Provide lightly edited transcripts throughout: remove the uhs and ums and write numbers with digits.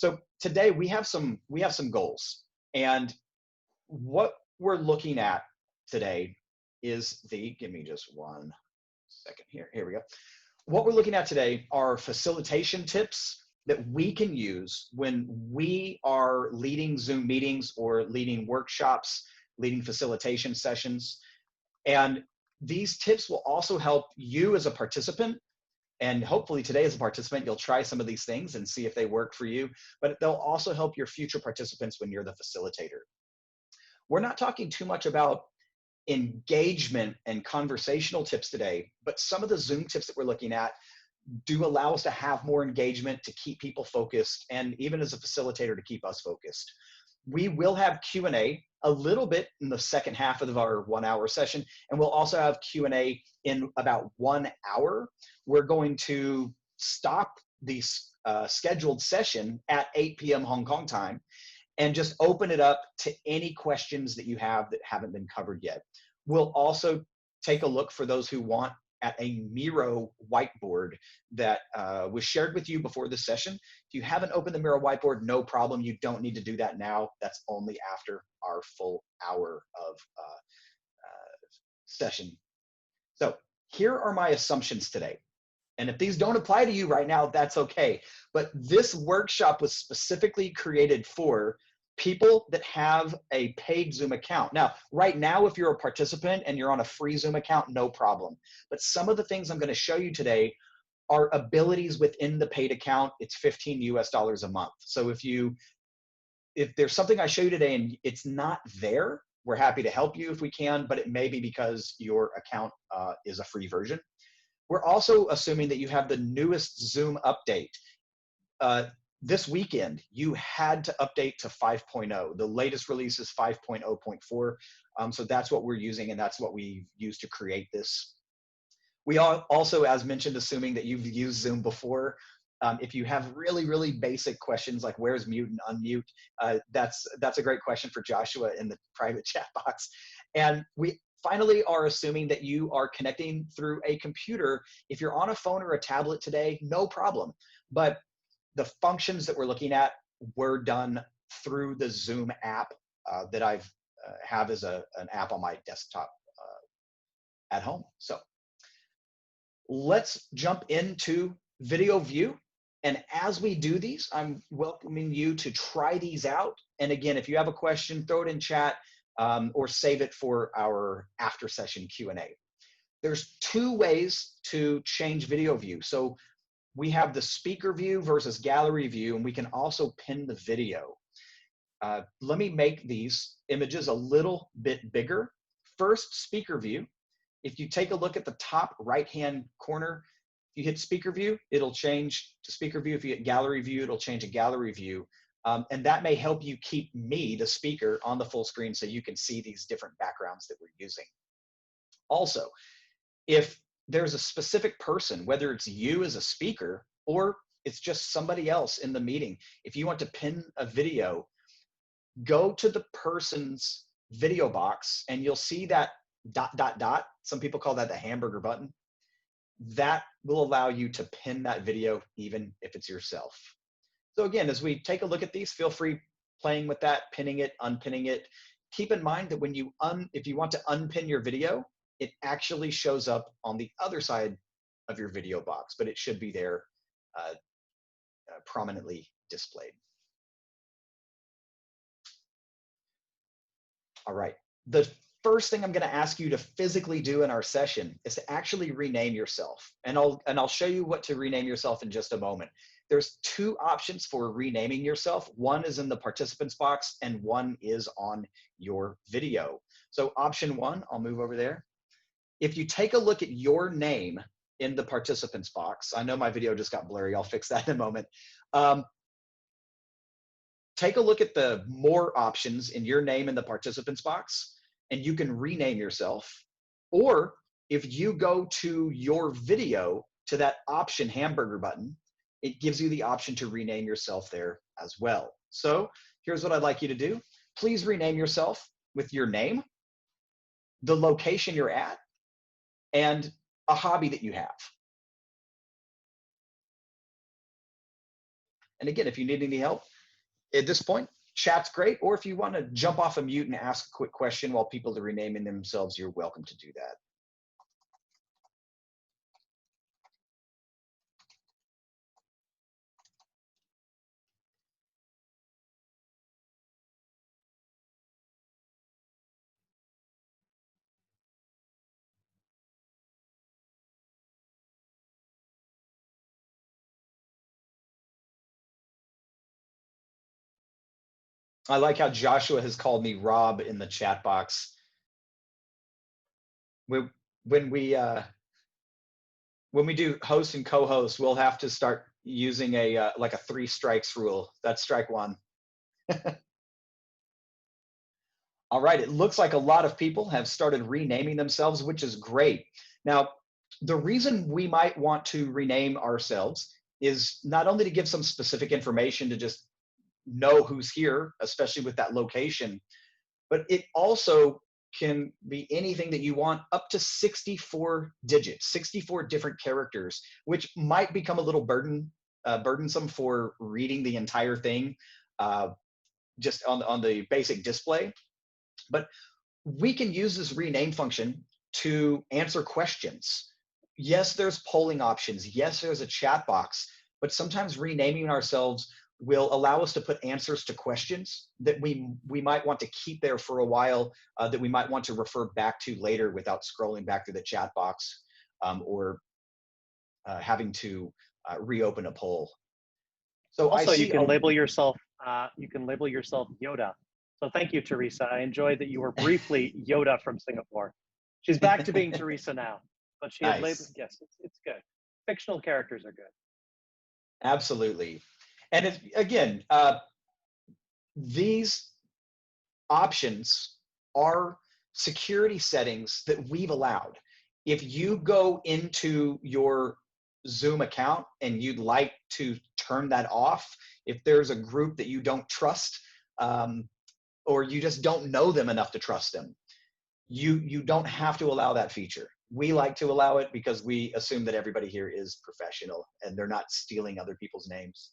So today we have some goals, and what we're looking at today is give me just one second here. Here we go. What we're looking at today are facilitation tips that we can use when we are leading Zoom meetings or leading workshops, leading facilitation sessions. And these tips will also help you as a participant. And hopefully today as a participant, you'll try some of these things and see if they work for you, but they'll also help your future participants when you're the facilitator. We're not talking too much about engagement and conversational tips today, but some of the Zoom tips that we're looking at do allow us to have more engagement, to keep people focused, and even as a facilitator to keep us focused. We will have Q&A a little bit in the second half of our 1 hour session, and we'll also have Q&A in about 1 hour. We're going to stop the scheduled session at 8 p.m. Hong Kong time and just open it up to any questions that you have that haven't been covered yet. We'll also take a look for those who want at a Miro whiteboard that was shared with you before the session. If you haven't opened the Miro whiteboard, no problem. You don't need to do that now. That's only after our full hour of session. So here are my assumptions today. And if these don't apply to you right now, that's okay. But this workshop was specifically created for people that have a paid Zoom account. Now, right now, if you're a participant and you're on a free Zoom account, no problem. But some of the things I'm going to show you today are abilities within the paid account. It's $15 US a month. So if there's something I show you today and it's not there, we're happy to help you if we can, but it may be because your account is a free version. We're also assuming that you have the newest Zoom update. This weekend, you had to update to 5.0. The latest release is 5.0.4. So that's what we're using, and that's what we use to create this. We are also, as mentioned, assuming that you've used Zoom before. If you have really, really basic questions like where's mute and unmute, that's a great question for Joshua in the private chat box. And we finally are assuming that you are connecting through a computer. If you're on a phone or a tablet today, no problem. But the functions that we're looking at were done through the Zoom app that I have as an app on my desktop at home. So let's jump into video view. And as we do these, I'm welcoming you to try these out. And again, if you have a question, throw it in chat or save it for our after session Q&A. There's two ways to change video view. So we have the speaker view versus gallery view, and we can also pin the video. Let me make these images a little bit bigger. First, speaker view. If you take a look at the top right-hand corner, if you hit speaker view, it'll change to speaker view. If you hit gallery view, it'll change to gallery view. And that may help you keep me, the speaker, on the full screen so you can see these different backgrounds that we're using. Also, if there's a specific person, whether it's you as a speaker or it's just somebody else in the meeting, if you want to pin a video, go to the person's video box and you'll see that ... Some people call that the hamburger button. That will allow you to pin that video even if it's yourself. So again, as we take a look at these, feel free playing with that, pinning it, unpinning it. Keep in mind that when you if you want to unpin your video, it actually shows up on the other side of your video box, but it should be there prominently displayed. All right. The first thing I'm going to ask you to physically do in our session is to actually rename yourself. And I'll show you what to rename yourself in just a moment. There's two options for renaming yourself. One is in the participants box and one is on your video. So option one, I'll move over there. If you take a look at your name in the participants box, I know my video just got blurry. I'll fix that in a moment. Take a look at the more options in your name in the participants box, and you can rename yourself. Or if you go to your video, to that option hamburger button, it gives you the option to rename yourself there as well. So here's what I'd like you to do. Please rename yourself with your name, the location you're at, and a hobby that you have. And again, if you need any help, at this point, chat's great. Or if you want to jump off a mute and ask a quick question while people are renaming themselves, you're welcome to do that. I like how Joshua has called me Rob in the chat box. When we do host and co-host, we'll have to start using a like a 3 strikes rule. That's strike 1. All right, it looks like a lot of people have started renaming themselves, which is great. Now, the reason we might want to rename ourselves is not only to give some specific information to just know who's here, especially with that location, but it also can be anything that you want, up to 64 digits, 64 different characters, which might become a little burdensome for reading the entire thing just on the basic display. But we can use this rename function to answer questions. Yes, there's polling options. Yes, there's a chat box, but sometimes renaming ourselves will allow us to put answers to questions that we might want to keep there for a while, that we might want to refer back to later without scrolling back through the chat box or having to reopen a poll. So also, you can label yourself. You can label yourself Yoda. So thank you, Teresa. I enjoyed that you were briefly Yoda from Singapore. She's back to being Teresa now, but she had labeled. Yes, it's good. Fictional characters are good. Absolutely. And again, these options are security settings that we've allowed. If you go into your Zoom account and you'd like to turn that off, if there's a group that you don't trust, or you just don't know them enough to trust them, you don't have to allow that feature. We like to allow it because we assume that everybody here is professional and they're not stealing other people's names.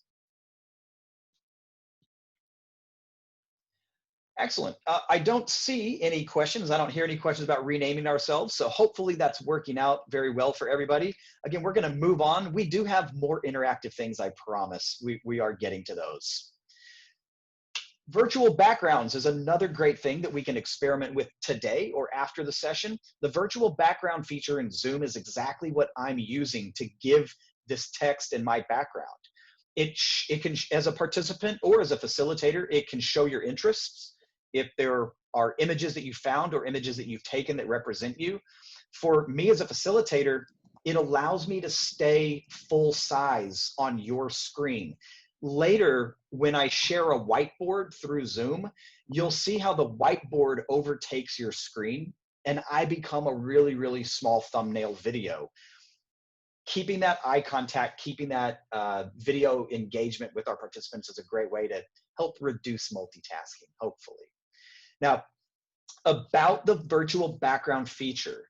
Excellent. I don't see any questions. I don't hear any questions about renaming ourselves. So hopefully that's working out very well for everybody. Again, we're going to move on. We do have more interactive things, I promise. We are getting to those. Virtual backgrounds is another great thing that we can experiment with today or after the session. The virtual background feature in Zoom is exactly what I'm using to give this text in my background. It can, as a participant or as a facilitator, it can show your interests. If there are images that you found or images that you've taken that represent you. For me as a facilitator, it allows me to stay full size on your screen. Later, when I share a whiteboard through Zoom, you'll see how the whiteboard overtakes your screen and I become a really, really small thumbnail video. Keeping that eye contact, keeping that video engagement with our participants is a great way to help reduce multitasking, hopefully. Now, about the virtual background feature,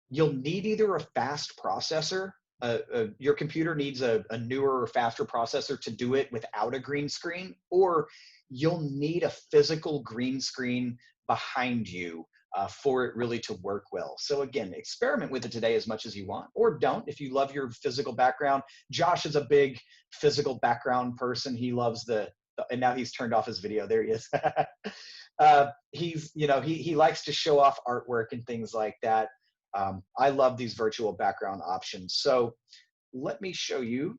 you'll need either a fast processor, your computer needs a newer or faster processor to do it without a green screen, or you'll need a physical green screen behind you for it really to work well. So again, experiment with it today as much as you want, or don't if you love your physical background. Josh is a big physical background person. He loves and now he's turned off his video. There he is. He's, he likes to show off artwork and things like that. I love these virtual background options. So let me show you.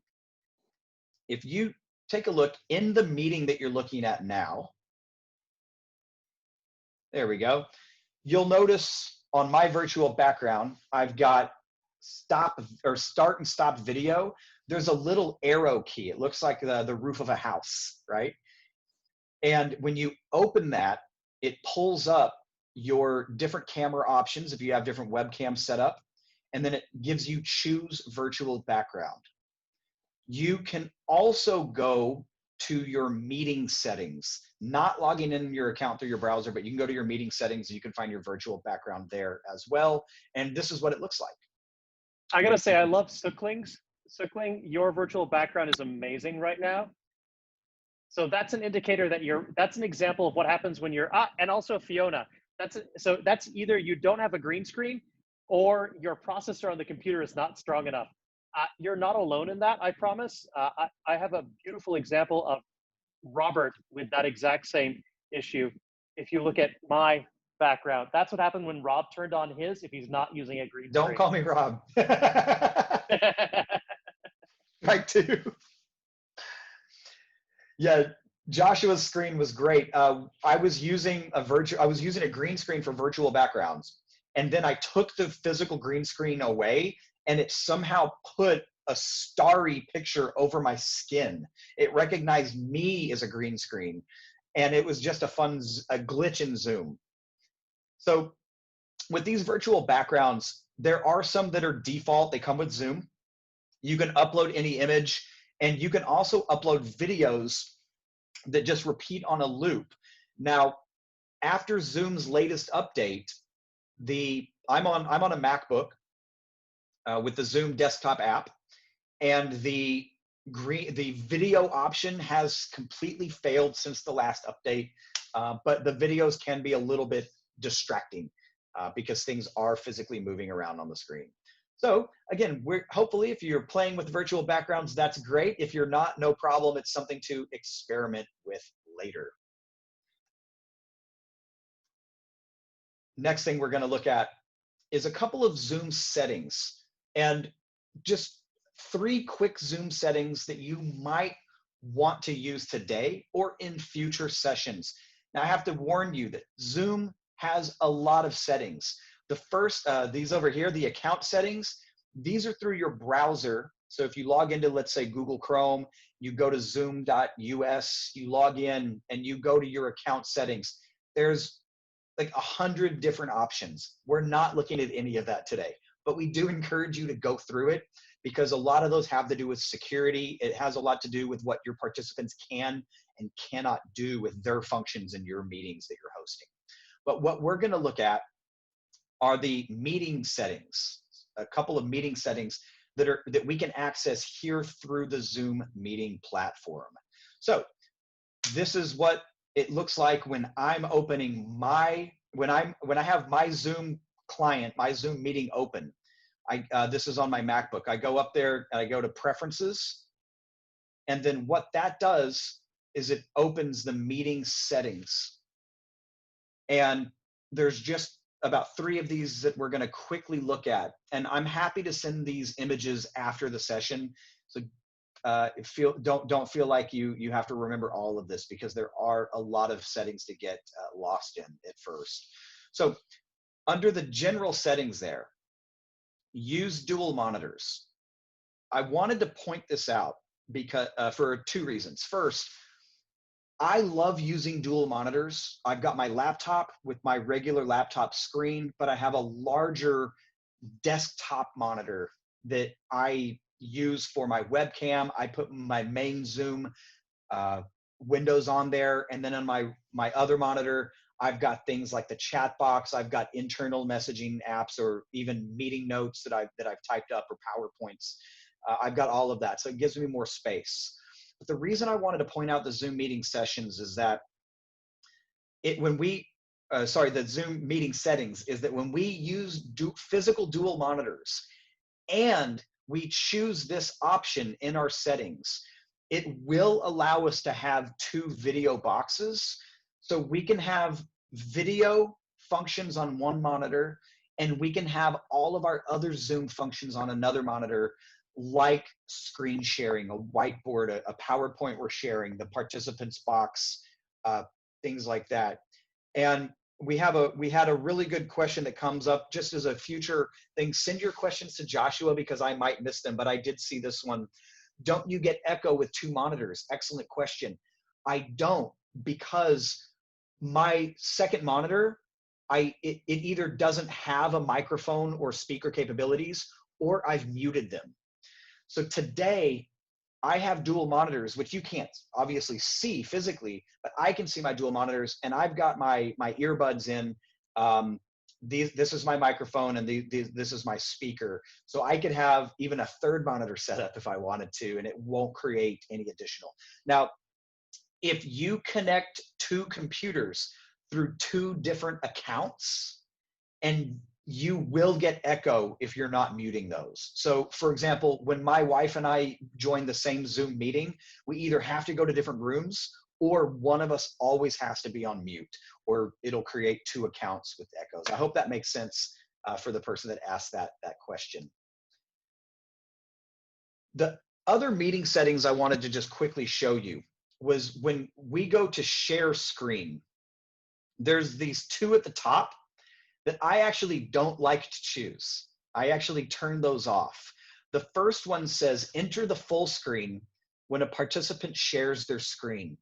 If you take a look in the meeting that you're looking at now, there we go. You'll notice on my virtual background, I've got start and stop video. There's a little arrow key. It looks like the roof of a house, right? And when you open that, it pulls up your different camera options if you have different webcams set up, and then it gives you choose virtual background. You can also go to your meeting settings, not logging in your account through your browser, but you can go to your meeting settings and you can find your virtual background there as well. And this is what it looks like. I gotta say, I love Sookling's. Sookling, your virtual background is amazing right now. So that's an indicator that that's an example of what happens when you're, and also Fiona, so that's either you don't have a green screen or your processor on the computer is not strong enough. You're not alone in that, I promise. I have a beautiful example of Robert with that exact same issue. If you look at my background, that's what happened when Rob turned on his, if he's not using a green Don't screen. call me Rob. Right, too. Yeah, Joshua's screen was great. I was using a green screen for virtual backgrounds, and then I took the physical green screen away, and it somehow put a starry picture over my skin. It recognized me as a green screen, and it was just a glitch in Zoom. So with these virtual backgrounds, there are some that are default. They come with Zoom. You can upload any image, and you can also upload videos that just repeat on a loop. Now, after Zoom's latest update, I'm on a MacBook with the Zoom desktop app, and the video option has completely failed since the last update, but the videos can be a little bit distracting because things are physically moving around on the screen. So again, hopefully if you're playing with virtual backgrounds, that's great. If you're not, no problem. It's something to experiment with later. Next thing we're going to look at is a couple of Zoom settings, and just 3 quick Zoom settings that you might want to use today or in future sessions. Now I have to warn you that Zoom has a lot of settings. The first, these over here, the account settings, these are through your browser. So if you log into, let's say, Google Chrome, you go to zoom.us, you log in, and you go to your account settings. There's like 100 different options. We're not looking at any of that today, but we do encourage you to go through it because a lot of those have to do with security. It has a lot to do with what your participants can and cannot do with their functions in your meetings that you're hosting. But what we're going to look at are the meeting settings, a couple of meeting settings that we can access here through the Zoom meeting platform. So this is what it looks like when I'm opening when I have my Zoom client, my Zoom meeting open. This is on my MacBook. I go up there and I go to preferences, and then what that does is it opens the meeting settings. And there's just about 3 of these that we're going to quickly look at, and I'm happy to send these images after the session. So don't feel like you have to remember all of this because there are a lot of settings to get lost in at first. So under the general settings there, use dual monitors. I wanted to point this out because for 2 reasons. First, I love using dual monitors. I've got my laptop with my regular laptop screen, but I have a larger desktop monitor that I use for my webcam. I put my main Zoom windows on there, and then on my other monitor, I've got things like the chat box. I've got internal messaging apps or even meeting notes that I've typed up or PowerPoints. I've got all of that, so it gives me more space. But the reason I wanted to point out the Zoom meeting sessions is that the Zoom meeting settings is that when we use physical dual monitors and we choose this option in our settings, it will allow us to have 2 video boxes. So we can have video functions on one monitor, and we can have all of our other Zoom functions on another monitor, like screen sharing, a whiteboard, a PowerPoint we're sharing, the participants box, things like that. And we had a really good question that comes up just as a future thing. Send your questions to Joshua because I might miss them, but I did see this one. Don't you get echo with 2 monitors? Excellent question. I don't, because my second monitor, it either doesn't have a microphone or speaker capabilities, or I've muted them. So today, I have dual monitors, which you can't obviously see physically, but I can see my dual monitors, and I've got my earbuds in. This is my microphone, and this is my speaker. So I could have even a 3rd monitor set up if I wanted to, and it won't create any additional. Now, if you connect two computers through two different accounts, and you will get echo if you're not muting those. So for example, when my wife and I join the same Zoom meeting, we either have to go to different rooms or one of us always has to be on mute, or it'll create two accounts with echoes. I hope that makes sense for the person that asked that question. The other meeting settings I wanted to just quickly show you was when we go to share screen, there's these two at the top that I actually don't like to choose. I actually turn those off. The first one says, enter the full screen when a participant shares their screen.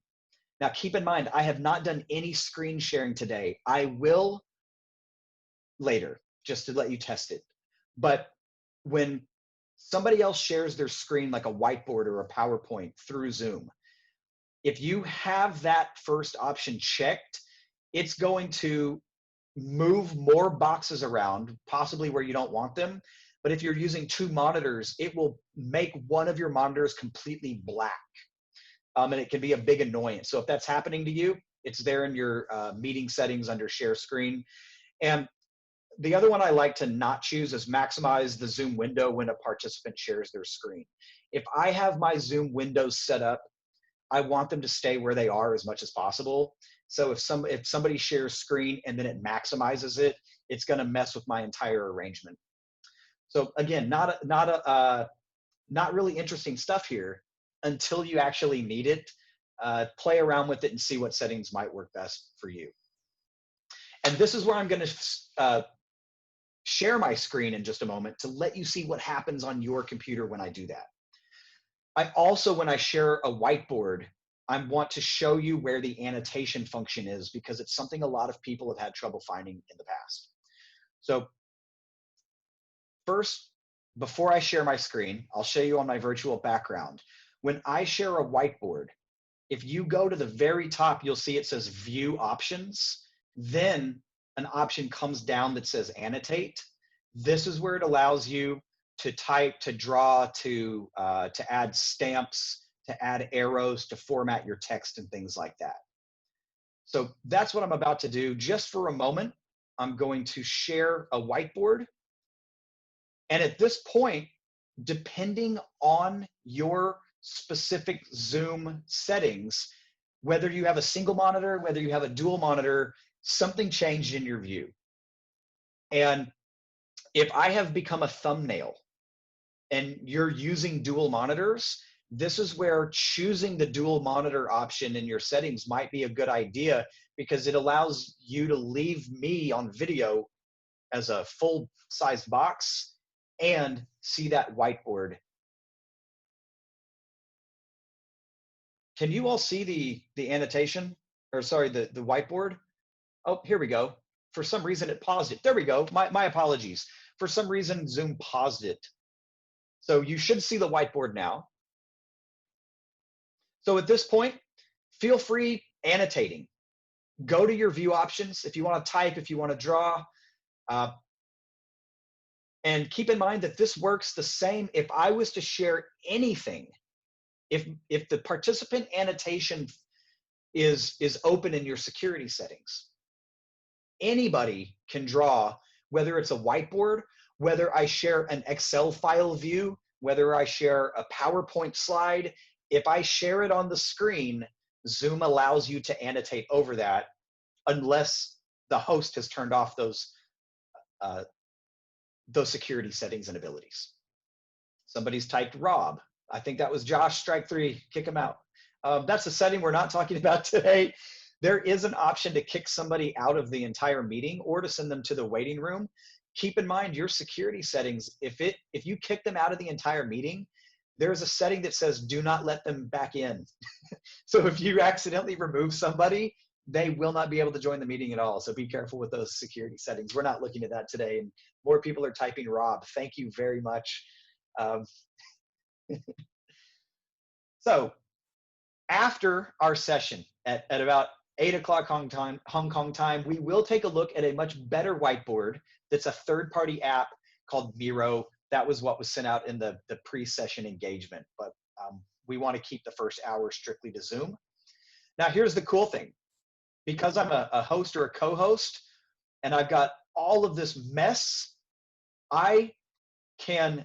Now keep in mind, I have not done any screen sharing today. I will later, just to let you test it. But when somebody else shares their screen, like a whiteboard or a PowerPoint through Zoom, if you have that first option checked, it's going to move more boxes around, possibly where you don't want them. But if you're using two monitors, it will make one of your monitors completely black. And it can be a big annoyance. So if that's happening to you, it's there in your meeting settings under share screen. And the other one I like to not choose is maximize the Zoom window when a participant shares their screen. If I have my Zoom windows set up, I want them to stay where they are as much as possible. So if somebody shares screen and then it maximizes it, it's going to mess with my entire arrangement. So again, not really interesting stuff here until you actually need it. Play around with it and see what settings might work best for you. And this is where I'm going to share my screen in just a moment to let you see what happens on your computer when I do that. I also, when I share a whiteboard, I want to show you where the annotation function is because it's something a lot of people have had trouble finding in the past. So first, before I share my screen, I'll show you on my virtual background. When I share a whiteboard, if you go to the very top, you'll see it says View Options. Then an option comes down that says Annotate. This is where it allows you to type, to draw, to add stamps, to add arrows, to format your text and things like that. So that's what I'm about to do. Just for a moment, I'm going to share a whiteboard. And at this point, depending on your specific Zoom settings, whether you have a single monitor, whether you have a dual monitor, something changed in your view. And if I have become a thumbnail and you're using dual monitors, this is where choosing the dual monitor option in your settings might be a good idea because it allows you to leave me on video as a full-sized box and see that whiteboard. Can you all see the annotation? Or sorry, the whiteboard? Oh, here we go. For some reason it paused it. There we go. My apologies. For some reason Zoom paused it. So you should see the whiteboard now. So at this point, feel free annotating. Go to your view options if you want to type, if you want to draw. And keep in mind that this works the same if I was to share anything. If the participant annotation is open in your security settings, anybody can draw, whether it's a whiteboard, whether I share an Excel file view, whether I share a PowerPoint slide. If I share it on the screen, Zoom allows you to annotate over that unless the host has turned off those security settings and abilities. Somebody's typed Rob. I think that was Josh, strike 3, kick him out. That's a setting we're not talking about today. There is an option to kick somebody out of the entire meeting or to send them to the waiting room. Keep in mind your security settings. If you kick them out of the entire meeting, there's a setting that says do not let them back in. So if you accidentally remove somebody, they will not be able to join the meeting at all. So be careful with those security settings. We're not looking at that today. And more people are typing Rob. Thank you very much. So after our session at about 8 o'clock Hong Kong time, we will take a look at a much better whiteboard that's a third-party app called Miro. That was what was sent out in the pre-session engagement, but we want to keep the first hour strictly to Zoom. Now, here's the cool thing. Because I'm a host or a co-host, and I've got all of this mess, I can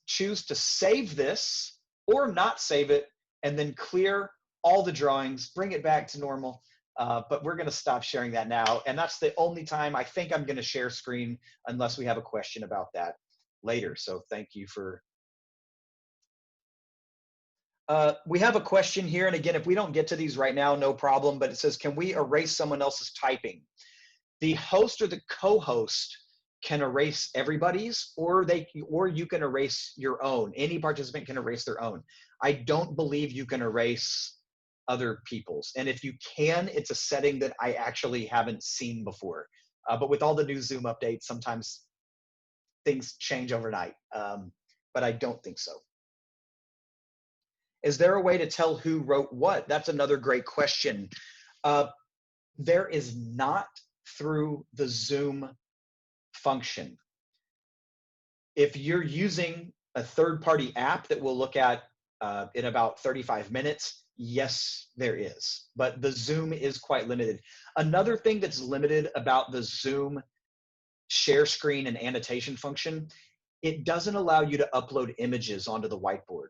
choose to save this or not save it, and then clear all the drawings, bring it back to normal. But we're going to stop sharing that now. And that's the only time I think I'm going to share screen unless we have a question about that later. So thank you for. We have a question here. And again, if we don't get to these right now, no problem. But it says, can we erase someone else's typing? The host or the co-host can erase everybody's, or you can erase your own. Any participant can erase their own. I don't believe you can erase other people's. And if you can, it's a setting that I actually haven't seen before. But with all the new Zoom updates, sometimes things change overnight. But I don't think so. Is there a way to tell who wrote what? That's another great question. There is not through the Zoom function. If you're using a third-party app that we'll look at in about 35 minutes, yes, there is. But the Zoom is quite limited. Another thing that's limited about the Zoom share screen and annotation function, it doesn't allow you to upload images onto the whiteboard.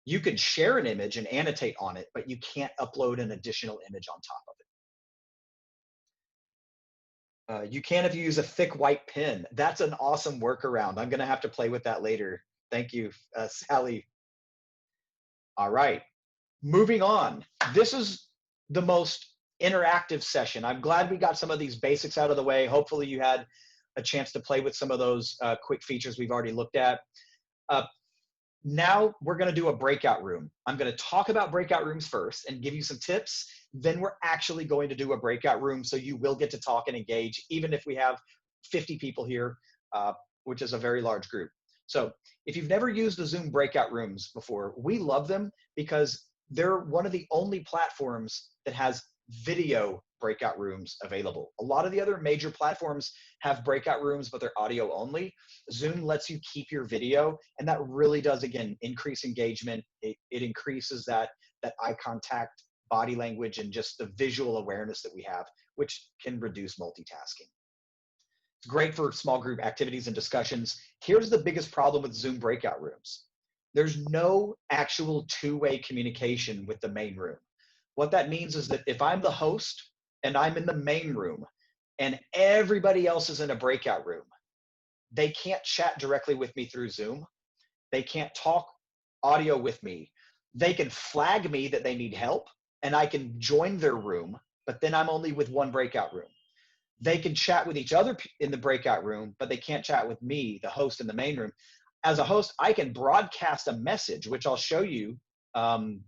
You can share an image and annotate on it, but you can't upload an additional image on top of it. You can if you use a thick white pen. That's an awesome workaround. I'm going to have to play with that later. Thank you, Sally. All right, moving on. This is the most interactive session. I'm glad we got some of these basics out of the way. Hopefully you had a chance to play with some of those quick features we've already looked at. Now we're going to do a breakout room. I'm going to talk about breakout rooms first and give you some tips. Then we're actually going to do a breakout room, so you will get to talk and engage, even if we have 50 people here, which is a very large group. So if you've never used the Zoom breakout rooms before, we love them because they're one of the only platforms that has video breakout rooms available. A lot of the other major platforms have breakout rooms, but they're audio only. Zoom lets you keep your video, and that really does, again, increase engagement. It increases that eye contact, body language, and just the visual awareness that we have, which can reduce multitasking. It's great for small group activities and discussions. Here's the biggest problem with Zoom breakout rooms. There's no actual two-way communication with the main room. What that means is that if I'm the host and I'm in the main room and everybody else is in a breakout room, they can't chat directly with me through Zoom. They can't talk audio with me. They can flag me that they need help and I can join their room, but then I'm only with one breakout room. They can chat with each other in the breakout room, but they can't chat with me, the host in the main room. As a host, I can broadcast a message, which I'll show you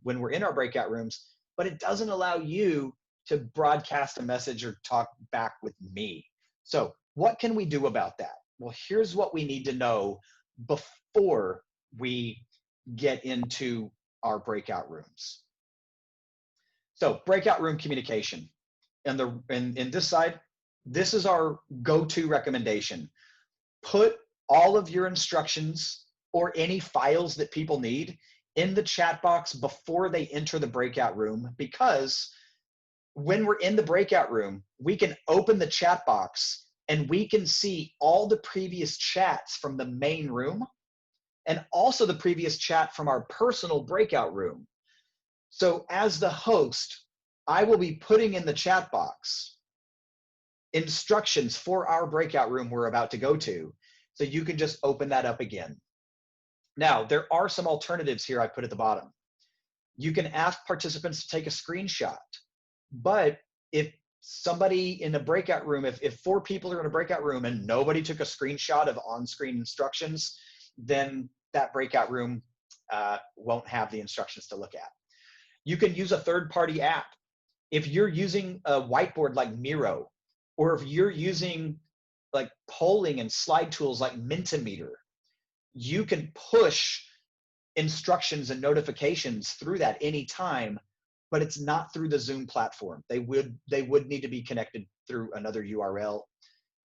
when we're in our breakout rooms, but it doesn't allow you to broadcast a message or talk back with me. So what can we do about that? Well, here's what we need to know before we get into our breakout rooms. So breakout room communication. In this side, this is our go-to recommendation. Put all of your instructions or any files that people need in the chat box before they enter the breakout room, because when we're in the breakout room, we can open the chat box and we can see all the previous chats from the main room and also the previous chat from our personal breakout room. So as the host, I will be putting in the chat box instructions for our breakout room we're about to go to, so you can just open that up again. Now, there are some alternatives here I put at the bottom. You can ask participants to take a screenshot, but if somebody in a breakout room, if 4 people are in a breakout room and nobody took a screenshot of on-screen instructions, then that breakout room won't have the instructions to look at. You can use a third-party app. If you're using a whiteboard like Miro, or if you're using like polling and slide tools like Mentimeter, you can push instructions and notifications through that anytime, but it's not through the Zoom platform. They would need to be connected through another URL.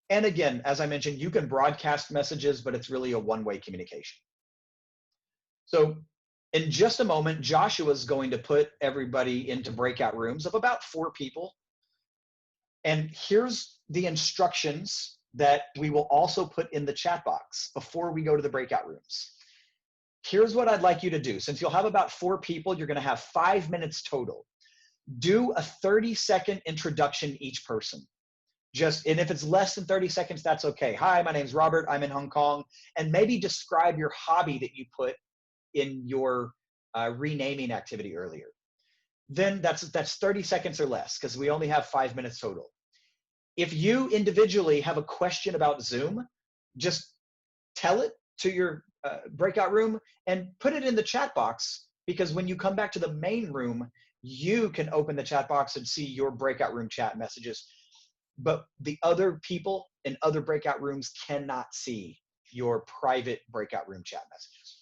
And again, as I mentioned, you can broadcast messages, but it's really a one-way communication. So In just a moment, Joshua is going to put everybody into breakout rooms of about 4 people. And here's the instructions that we will also put in the chat box before we go to the breakout rooms. Here's what I'd like you to do. Since you'll have about 4 people, you're going to have 5 minutes total. Do a 30-second introduction each person. And if it's less than 30 seconds, that's okay. Hi, my name's Robert. I'm in Hong Kong. And maybe describe your hobby that you put in your renaming activity earlier. Then that's 30 seconds or less, because we only have 5 minutes total. If you individually have a question about Zoom, just tell it to your breakout room and put it in the chat box, because when you come back to the main room, you can open the chat box and see your breakout room chat messages. But the other people in other breakout rooms cannot see your private breakout room chat messages.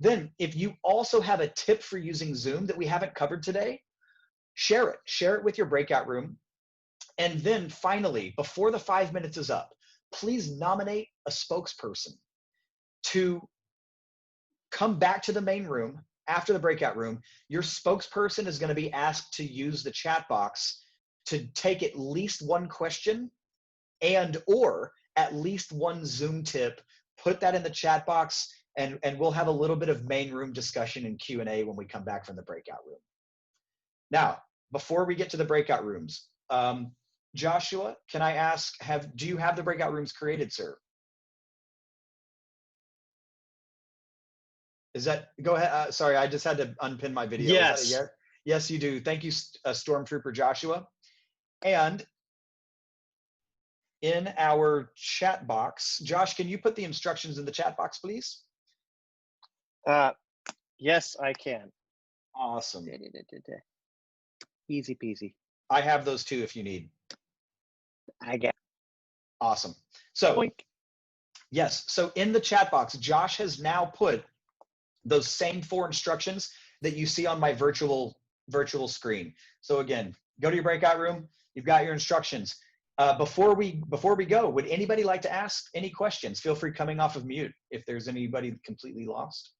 Then, if you also have a tip for using Zoom that we haven't covered today, share it. Share it with your breakout room. And then finally, before the 5 minutes is up, please nominate a spokesperson to come back to the main room after the breakout room. Your spokesperson is going to be asked to use the chat box to take at least one question and or at least one Zoom tip. Put that in the chat box, and we'll have a little bit of main room discussion and Q&A when we come back from the breakout room. Now, before we get to the breakout rooms, Joshua, can I ask, do you have the breakout rooms created, sir? Go ahead. Sorry, I just had to unpin my video. Yes. Is that a yes? Yes, you do. Thank you, Stormtrooper Joshua. And in our chat box, Josh, can you put the instructions in the chat box, please? Yes, I can. Awesome. Easy peasy. I have those too if you need. I get. Awesome. So, Boink. yes. So in the chat box, Josh has now put those same 4 instructions that you see on my virtual screen. So again, go to your breakout room. You've got your instructions. Before we go, would anybody like to ask any questions? Feel free coming off of mute if there's anybody completely lost.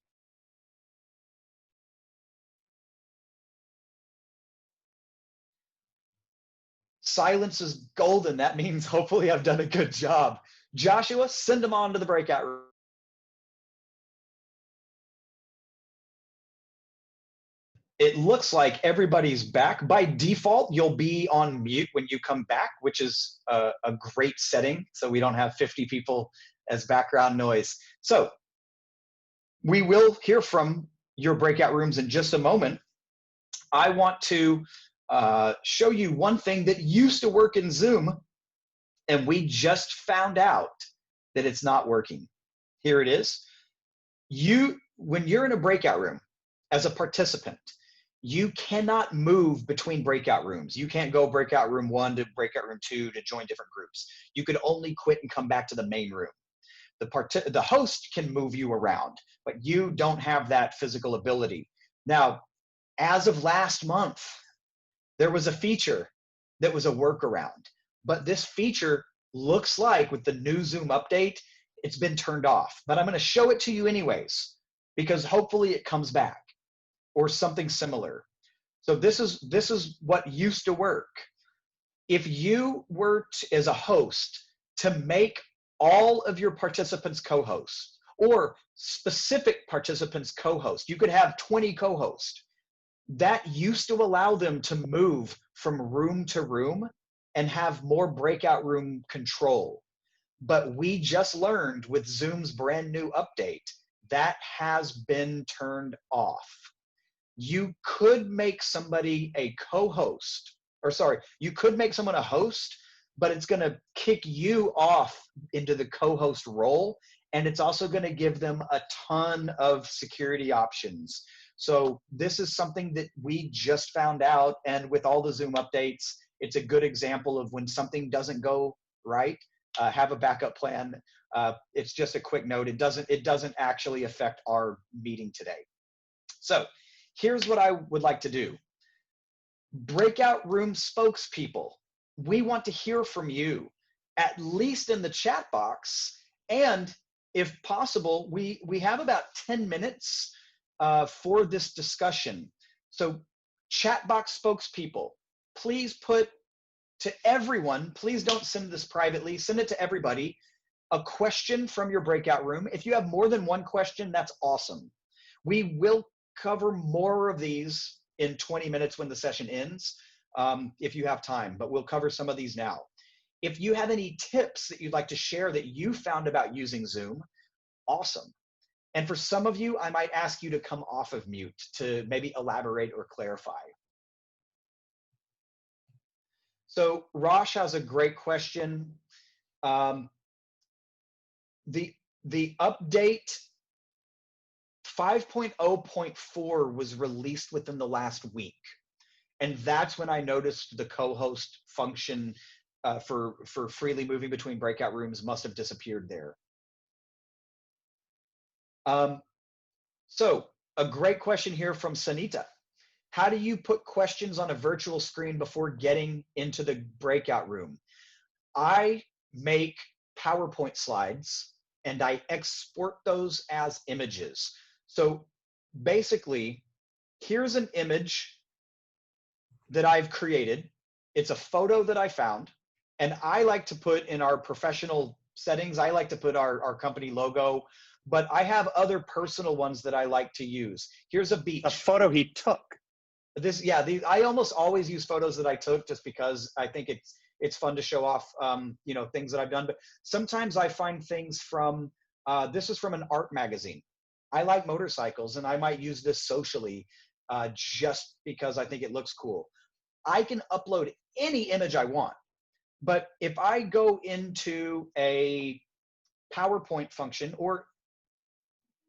Silence is golden. That means hopefully I've done a good job. Joshua, send them on to the breakout room. It looks like everybody's back. By default, you'll be on mute when you come back, which is a great setting, so we don't have 50 people as background noise. So we will hear from your breakout rooms in just a moment. I want to show you one thing that used to work in Zoom, and we just found out that it's not working. Here it is. When you're in a breakout room as a participant, you cannot move between breakout rooms. You can't go breakout room 1 to breakout room 2 to join different groups. You could only quit and come back to the main room. The host can move you around, but you don't have that physical ability. Now, as of last month, there was a feature that was a workaround, but this feature looks like with the new Zoom update, it's been turned off. But I'm going to show it to you anyways, because hopefully it comes back or something similar. So this is what used to work. If you were as a host to make all of your participants co-hosts or specific participants co-host, you could have 20 co-hosts. That used to allow them to move from room to room and have more breakout room control. But we just learned with Zoom's brand new update, that has been turned off. You could make somebody a co-host, or sorry, you could make someone a host, but it's going to kick you off into the co-host role, and it's also going to give them a ton of security options. So this is something that we just found out, and with all the Zoom updates, it's a good example of when something doesn't go right, have a backup plan. It's just a quick note. It doesn't actually affect our meeting today. So here's what I would like to do. Breakout room spokespeople, we want to hear from you, at least in the chat box. And if possible, we have about 10 minutes for this discussion. So chat box spokespeople, please put to everyone, please don't send this privately, send it to everybody, a question from your breakout room. If you have more than one question, that's awesome. We will cover more of these in 20 minutes when the session ends, if you have time, but we'll cover some of these now. If you have any tips that you'd like to share that you found about using Zoom, awesome. And for some of you, I might ask you to come off of mute to maybe elaborate or clarify. So Rosh has a great question. The update 5.0.4 was released within the last week. And that's when I noticed the co-host function for freely moving between breakout rooms must have disappeared there. So a great question here from Sanita. How do you put questions on a virtual screen before getting into the breakout room? I make PowerPoint slides and I export those as images. So basically, here's an image that I've created. It's a photo that I found, and I like to put in our professional settings, I like to put our company logo, but I have other personal ones that I like to use. Here's a beach. A photo he took. This, yeah, I almost always use photos that I took just because I think it's fun to show off, you know, things that I've done. But sometimes I find things from, this is from an art magazine. I like motorcycles and I might use this socially just because I think it looks cool. I can upload any image I want. But if I go into a PowerPoint function or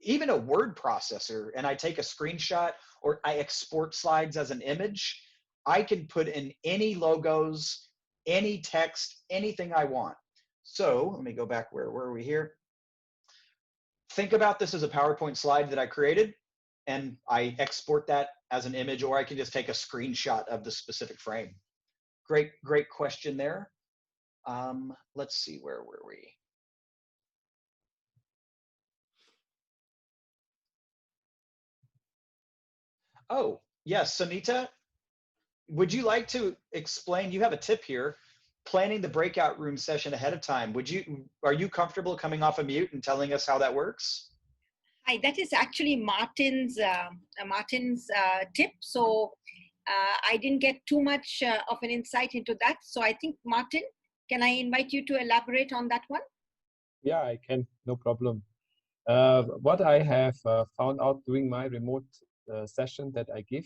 even a word processor and I take a screenshot or I export slides as an image, I can put in any logos, any text, anything I want. So let me go back, where were we here? Think about this as a PowerPoint slide that I created and I export that as an image, or I can just take a screenshot of the specific frame. Great question there. Let's see, where were we? Oh, yes, Sanita, would you like to explain, you have a tip here, planning the breakout room session ahead of time. Are you comfortable coming off of mute and telling us how that works? Hi, that is actually Martin's tip. So I didn't get too much of an insight into that. So I think, Martin, can I invite you to elaborate on that one? Yeah, I can, no problem. What I have found out during my remote session that I give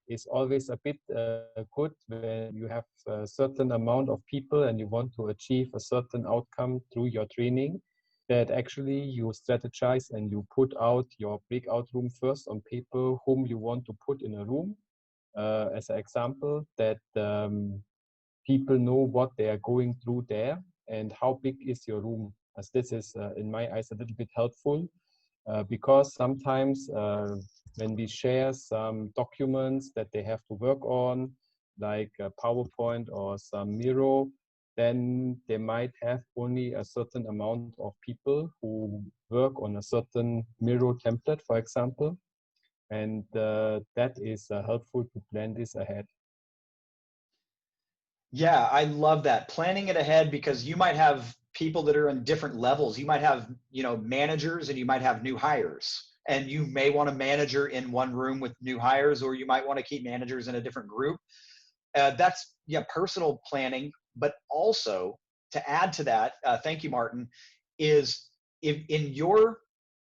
is always a bit good when you have a certain amount of people and you want to achieve a certain outcome through your training, that actually you strategize and you put out your breakout room first on paper, whom you want to put in a room. As an example, that people know what they are going through there and how big is your room. As this is, in my eyes, a little bit helpful because sometimes when we share some documents that they have to work on, like a PowerPoint or some Miro, then they might have only a certain amount of people who work on a certain Miro template, for example. And that is helpful to plan this ahead. Yeah, I love that. Planning it ahead, because you might have people that are in different levels. You might have, you know, managers and you might have new hires. And you may want a manager in one room with new hires, or you might want to keep managers in a different group. That's, yeah, personal planning. But also to add to that, thank you, Martin, is if in your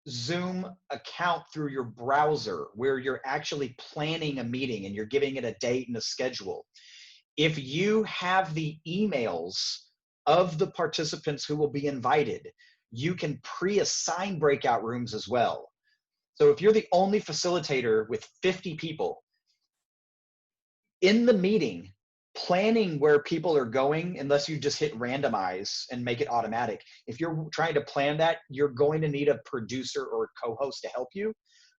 Zoom account through your browser where you're actually planning a meeting and you're giving it a date and a schedule, if you have the emails of the participants who will be invited, you can pre-assign breakout rooms as well. So if you're the only facilitator with 50 people, in the meeting, planning where people are going, unless you just hit randomize and make it automatic, if you're trying to plan that, you're going to need a producer or a co-host to help you.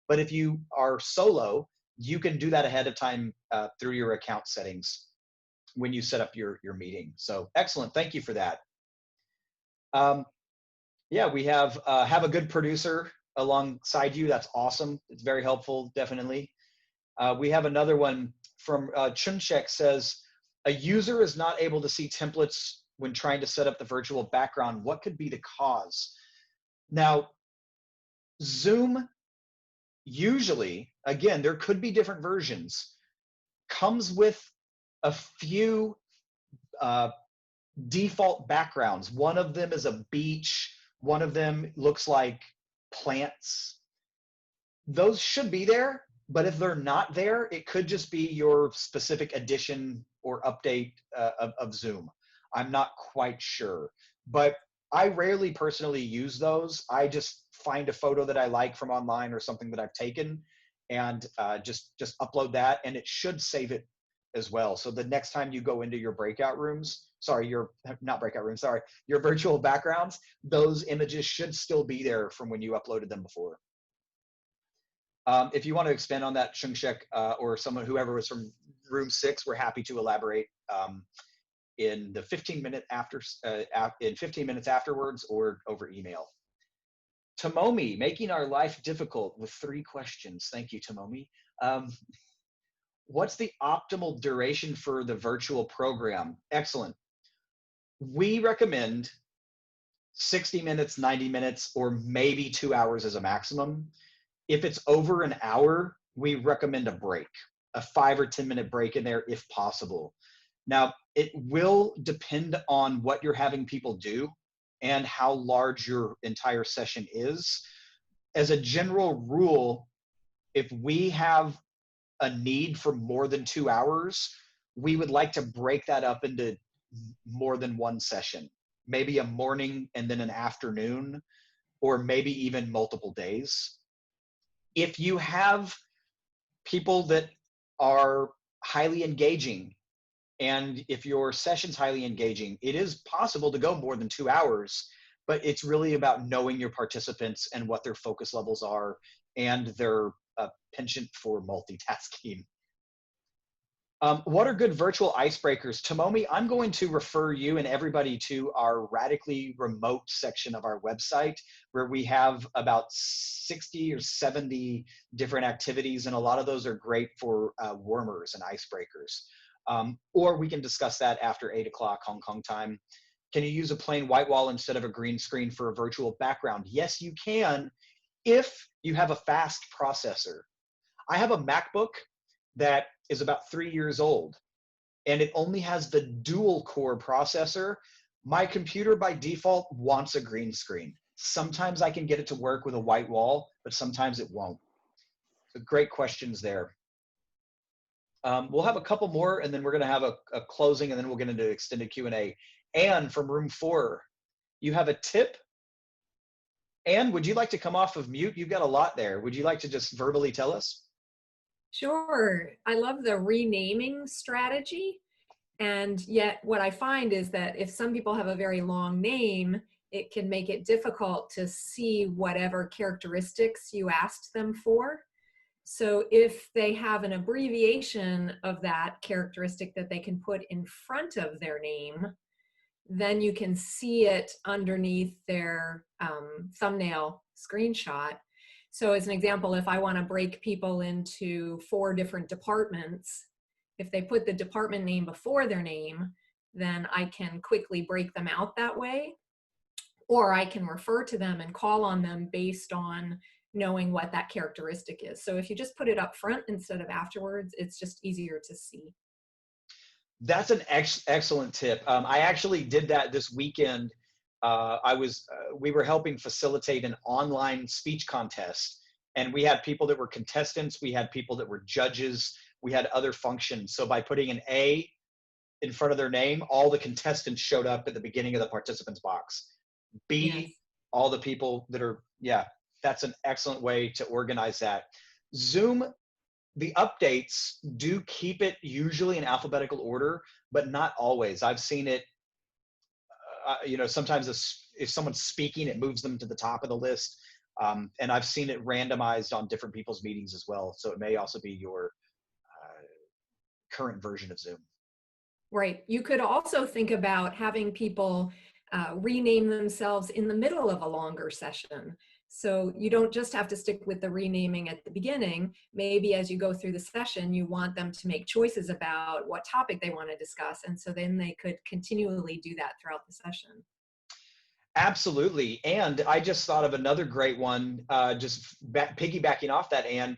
But if you are solo, you can do that ahead of time through your account settings when you set up your meeting. So excellent, thank you for that. Yeah, we have a good producer alongside you. That's awesome. It's very helpful, definitely. We have another one from Chunchek says, a user is not able to see templates when trying to set up the virtual background. What could be the cause? Now, Zoom usually, again, there could be different versions, comes with a few default backgrounds. One of them is a beach. One of them looks like plants. Those should be there, but if they're not there, it could just be your specific edition or update of Zoom. I'm not quite sure, but I rarely personally use those. I just find a photo that I like from online or something that I've taken and just upload that, and it should save it as well. So the next time you go into your breakout rooms, sorry, your not breakout rooms, sorry, your virtual backgrounds, those images should still be there from when you uploaded them before. If you want to expand on that, Shungshek, or someone, whoever was from room 6, we're happy to elaborate in the 15 minutes afterwards or over email. Tomomi, making our life difficult with 3 questions. Thank you, Tomomi. What's the optimal duration for the virtual program? Excellent. We recommend 60 minutes, 90 minutes, or maybe 2 hours as a maximum. If it's over an hour, we recommend a break, a 5 or 10 minute break in there if possible. Now, it will depend on what you're having people do and how large your entire session is. As a general rule, if we have a need for more than 2 hours, we would like to break that up into more than one session, maybe a morning and then an afternoon, or maybe even multiple days. If you have people that are highly engaging, and if your session's highly engaging, it is possible to go more than 2 hours, but it's really about knowing your participants and what their focus levels are and their penchant for multitasking. What are good virtual icebreakers? Tomomi, I'm going to refer you and everybody to our radically remote section of our website, where we have about 60 or 70 different activities, and a lot of those are great for warmers and icebreakers. Or we can discuss that after 8 o'clock Hong Kong time. Can you use a plain white wall instead of a green screen for a virtual background? Yes, you can, if you have a fast processor. I have a MacBook that is about 3 years old, and it only has the dual core processor. My computer by default wants a green screen. Sometimes I can get it to work with a white wall, but sometimes it won't. So great questions there. We'll have a couple more, and then we're going to have a closing, and then we'll get into extended Q&A. Anne from room 4, you have a tip? Anne, would you like to come off of mute? You've got a lot there. Would you like to just verbally tell us? Sure. I love the renaming strategy. And yet what I find is that if some people have a very long name, it can make it difficult to see whatever characteristics you asked them for. So if they have an abbreviation of that characteristic that they can put in front of their name, then you can see it underneath their thumbnail screenshot. So as an example, if I want to break people into 4 different departments, if they put the department name before their name, then I can quickly break them out that way. Or I can refer to them and call on them based on knowing what that characteristic is. So if you just put it up front instead of afterwards, it's just easier to see. That's an excellent tip. I actually did that this weekend. We were helping facilitate an online speech contest, and we had people that were contestants, we had people that were judges, we had other functions. So by putting an A in front of their name, all the contestants showed up at the beginning of the participants box. B, yes. All the people that are, yeah, that's an excellent way to organize that. Zoom, the updates do keep it usually in alphabetical order, but not always. I've seen it, sometimes if someone's speaking, it moves them to the top of the list. And I've seen it randomized on different people's meetings as well. So it may also be your current version of Zoom. Right. You could also think about having people rename themselves in the middle of a longer session. So you don't just have to stick with the renaming at the beginning. Maybe as you go through the session, you want them to make choices about what topic they want to discuss. And so then they could continually do that throughout the session. Absolutely. And I just thought of another great one, piggybacking off that, Anne.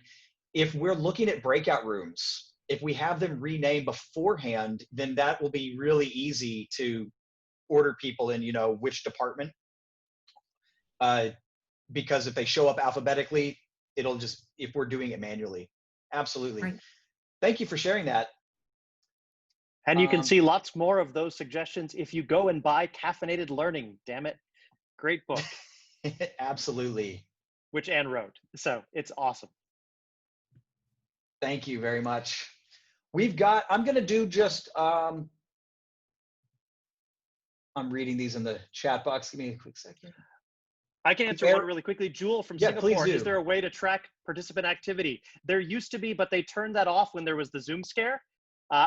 If we're looking at breakout rooms, if we have them renamed beforehand, then that will be really easy to order people in, which department. Because if they show up alphabetically, it'll just, if we're doing it manually. Absolutely. Right. Thank you for sharing that. And you can see lots more of those suggestions if you go and buy Caffeinated Learning. Damn it. Great book. Absolutely. Which Anne wrote. So it's awesome. Thank you very much. I'm going to do just, I'm reading these in the chat box. Give me a quick second. I can answer one really quickly. Jewel from Singapore, please do. Is there a way to track participant activity? There used to be, but they turned that off when there was the Zoom scare.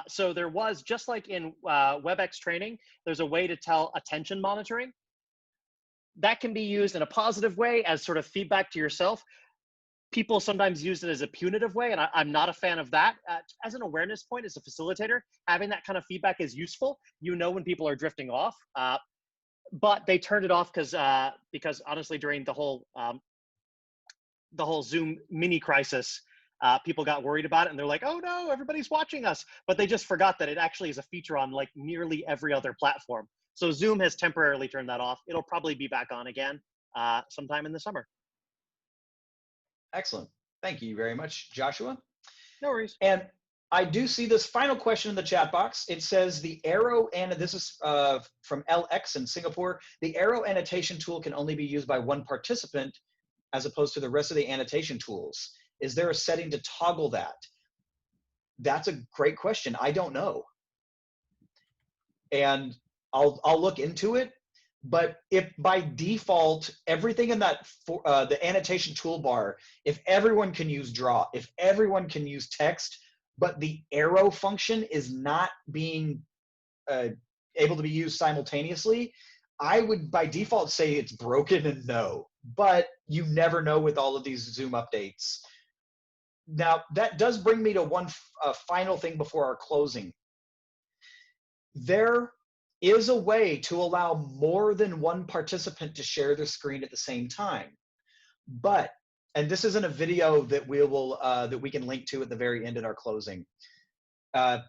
So there was, just like in WebEx training, there's a way to tell attention monitoring. That can be used in a positive way as sort of feedback to yourself. People sometimes use it as a punitive way, and I'm not a fan of that. As an awareness point, as a facilitator, having that kind of feedback is useful. You know when people are drifting off. But they turned it off because honestly, during the whole Zoom mini crisis, people got worried about it, and they're like, "Oh no, everybody's watching us!" But they just forgot that it actually is a feature on like nearly every other platform. So Zoom has temporarily turned that off. It'll probably be back on again sometime in the summer. Excellent. Thank you very much, Joshua. No worries. And I do see this final question in the chat box. It says the arrow, and this is from LX in Singapore. The arrow annotation tool can only be used by one participant as opposed to the rest of the annotation tools. Is there a setting to toggle that? That's a great question. I don't know. And I'll look into it. But if by default, everything in that the annotation toolbar, if everyone can use draw, if everyone can use text, but the arrow function is not being able to be used simultaneously, I would by default say it's broken and no. But you never know with all of these Zoom updates. Now, that does bring me to one final thing before our closing. There is a way to allow more than one participant to share their screen at the same time. But, and this isn't a video that we can link to at the very end in our closing. I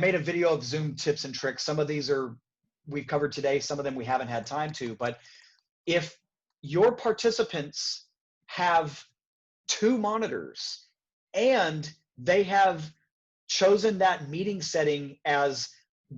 made a video of Zoom tips and tricks. Some of these we've covered today, some of them we haven't had time to, but if your participants have 2 monitors and they have chosen that meeting setting as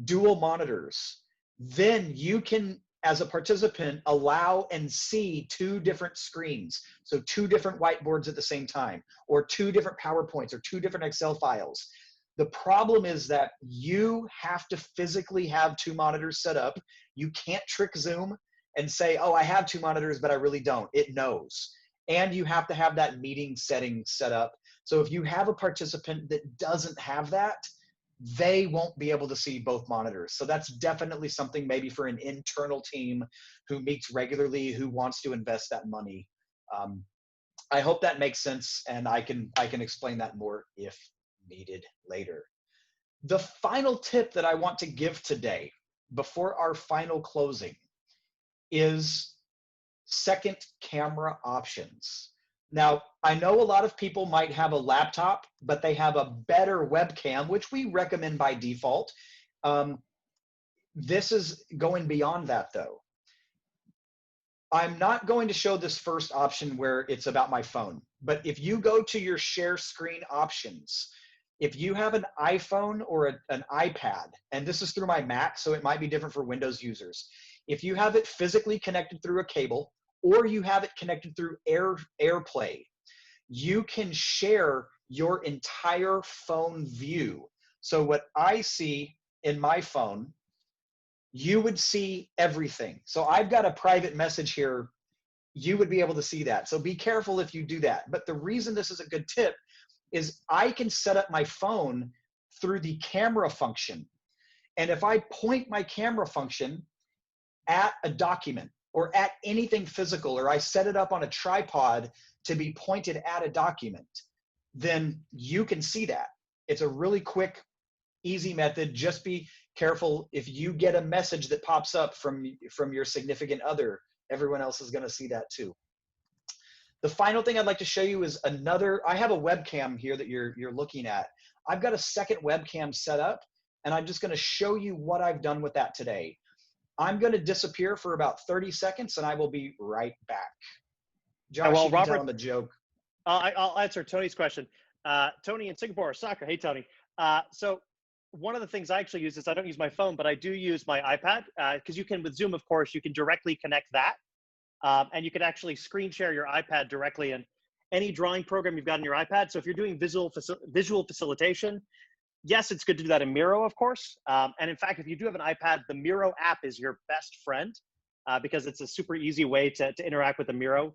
dual monitors, then you can, as a participant, allow and see 2 different screens. So 2 different whiteboards at the same time, or 2 different PowerPoints, or 2 different Excel files. The problem is that you have to physically have 2 monitors set up. You can't trick Zoom and say, oh, I have 2 monitors, but I really don't. It knows. And you have to have that meeting setting set up. So if you have a participant that doesn't have that, they won't be able to see both monitors. So that's definitely something maybe for an internal team who meets regularly, who wants to invest that money. I hope that makes sense, and I can explain that more if needed later. The final tip that I want to give today before our final closing is second camera options. Now, I know a lot of people might have a laptop, but they have a better webcam, which we recommend by default. This is going beyond that, though. I'm not going to show this first option where it's about my phone, but if you go to your share screen options, if you have an iPhone or an iPad, and this is through my Mac, so it might be different for Windows users. If you have it physically connected through a cable, or you have it connected through AirPlay, you can share your entire phone view. So what I see in my phone, you would see everything. So I've got a private message here. You would be able to see that. So be careful if you do that. But the reason this is a good tip is I can set up my phone through the camera function. And if I point my camera function at a document or at anything physical, or I set it up on a tripod to be pointed at a document, then you can see that. It's a really quick, easy method. Just be careful if you get a message that pops up from your significant other, everyone else is going to see that too. The final thing I'd like to show you is I have a webcam here that you're looking at. I've got a second webcam set up, and I'm just going to show you what I've done with that today. I'm going to disappear for about 30 seconds, and I will be right back. Josh, well, you can Robert, tell him a joke. I'll answer Tony's question. Tony in Singapore, soccer. Hey, Tony. So one of the things I actually use is I don't use my phone, but I do use my iPad, because you can, with Zoom, of course, you can directly connect that. And you can actually screen share your iPad directly in any drawing program you've got on your iPad. So if you're doing visual facilitation, yes, it's good to do that in Miro, of course. And in fact, if you do have an iPad, the Miro app is your best friend, because it's a super easy way to interact with the Miro.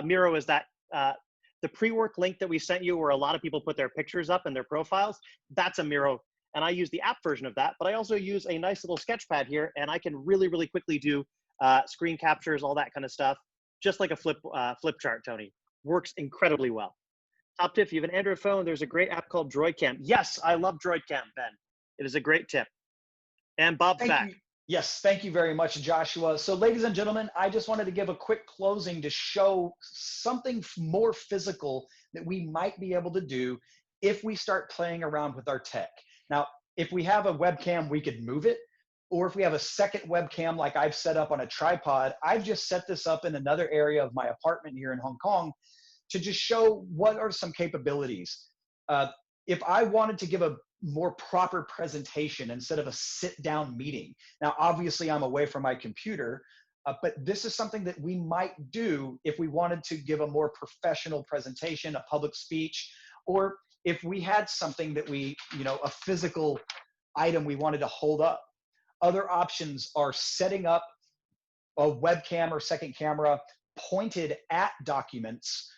Miro is that the pre-work link that we sent you where a lot of people put their pictures up and their profiles. That's a Miro. And I use the app version of that, but I also use a nice little sketch pad here, and I can really, really quickly do screen captures, all that kind of stuff, just like a flip chart, Tony. Works incredibly well. Top tip, if you have an Android phone, there's a great app called DroidCam. Yes, I love DroidCam, Ben. It is a great tip. And Bob's back. Yes, thank you very much, Joshua. So ladies and gentlemen, I just wanted to give a quick closing to show something more physical that we might be able to do if we start playing around with our tech. Now, if we have a webcam, we could move it. Or if we have a second webcam like I've set up on a tripod, I've just set this up in another area of my apartment here in Hong Kong to just show what are some capabilities. If I wanted to give a more proper presentation instead of a sit-down meeting, now obviously I'm away from my computer, but this is something that we might do if we wanted to give a more professional presentation, a public speech, or if we had something that a physical item we wanted to hold up. Other options are setting up a webcam or second camera pointed at documents,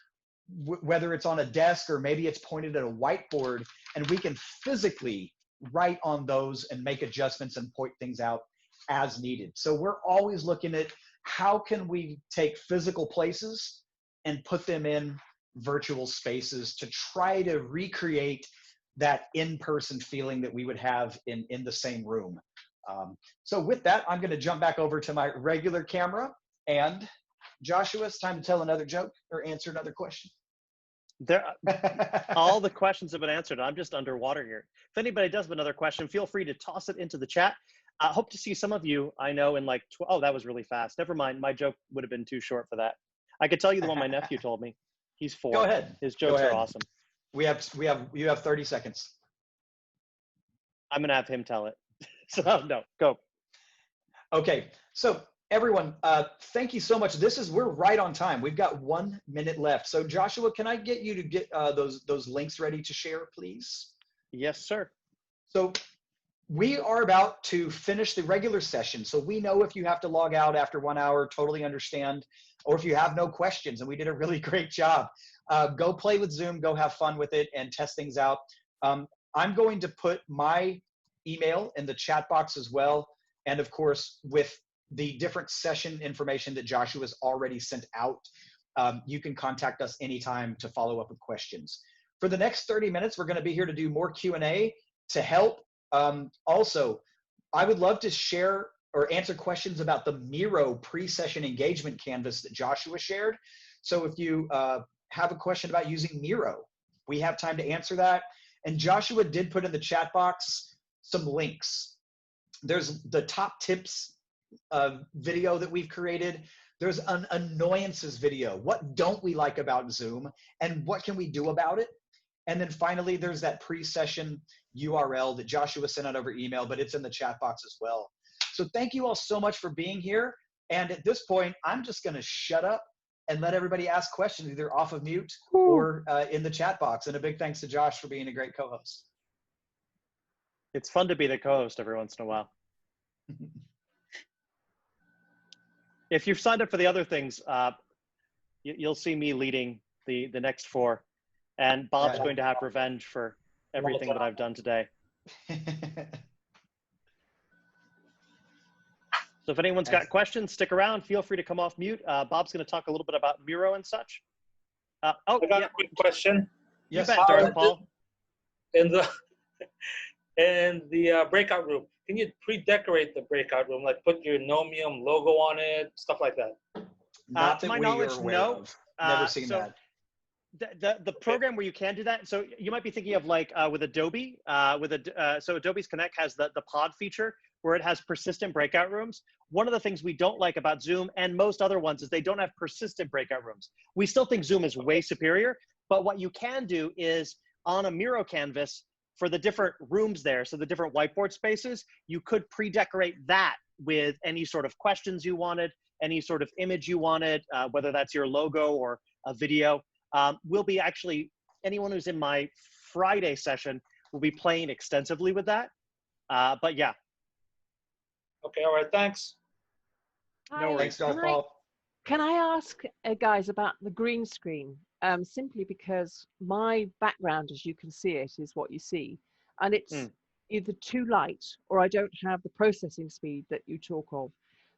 whether it's on a desk or maybe it's pointed at a whiteboard, and we can physically write on those and make adjustments and point things out as needed. So we're always looking at how can we take physical places and put them in virtual spaces to try to recreate that in-person feeling that we would have in the same room. So with that, I'm going to jump back over to my regular camera, and Joshua, it's time to tell another joke or answer another question. All the questions have been answered. I'm just underwater here. If anybody does have another question, feel free to toss it into the chat. I hope to see some of you, I know, in like, oh, that was really fast. Never mind. My joke would have been too short for that. I could tell you the one my nephew told me. He's 4. Go ahead. His jokes are awesome. You have 30 seconds. I'm going to have him tell it. So no, go. Okay, so everyone, thank you so much. We're right on time. We've got 1 minute left. So Joshua, can I get you to get those links ready to share, please? Yes, sir. So we are about to finish the regular session. So we know if you have to log out after 1 hour, totally understand. Or if you have no questions, and we did a really great job, go play with Zoom, go have fun with it and test things out. I'm going to put my email in the chat box as well. And of course, with the different session information that Joshua's already sent out, you can contact us anytime to follow up with questions. For the next 30 minutes, we're going to be here to do more Q&A to help. Also, I would love to share or answer questions about the Miro pre-session engagement canvas that Joshua shared. So if you have a question about using Miro, we have time to answer that. And Joshua did put in the chat box some links. There's the top tips video that we've created. There's an annoyances video. What don't we like about Zoom and what can we do about it? And then finally, there's that pre-session URL that Joshua sent out over email, but it's in the chat box as well. So thank you all so much for being here. And at this point, I'm just going to shut up and let everybody ask questions either off of mute or in the chat box. And a big thanks to Josh for being a great co-host. It's fun to be the co-host every once in a while. If you've signed up for the other things, you'll see me leading the next 4. And Bob's going to have revenge for everything that I've done today. So if anyone's got questions, stick around. Feel free to come off mute. Bob's going to talk a little bit about Miro and such. I got a quick question. You bet, Darth Paul. In the breakout room, can you pre-decorate the breakout room, like put your Knowmium logo on it, stuff like that? Not To that my we knowledge, are aware no. of. Never seen so that. The program where you can do that, so you might be thinking of like with Adobe, so Adobe's Connect has the pod feature where it has persistent breakout rooms. One of the things we don't like about Zoom and most other ones is they don't have persistent breakout rooms. We still think Zoom is way superior, but what you can do is on a Miro canvas for the different rooms there, so the different whiteboard spaces, you could pre-decorate that with any sort of questions you wanted, any sort of image you wanted, whether that's your logo or a video. We'll be actually, anyone who's in my Friday session will be playing extensively with that. But yeah. Okay, all right, thanks. No worries. Thanks, Darth Paul. Can I ask guys about the green screen? Simply because my background, as you can see it, is what you see. And it's either too light or I don't have the processing speed that you talk of.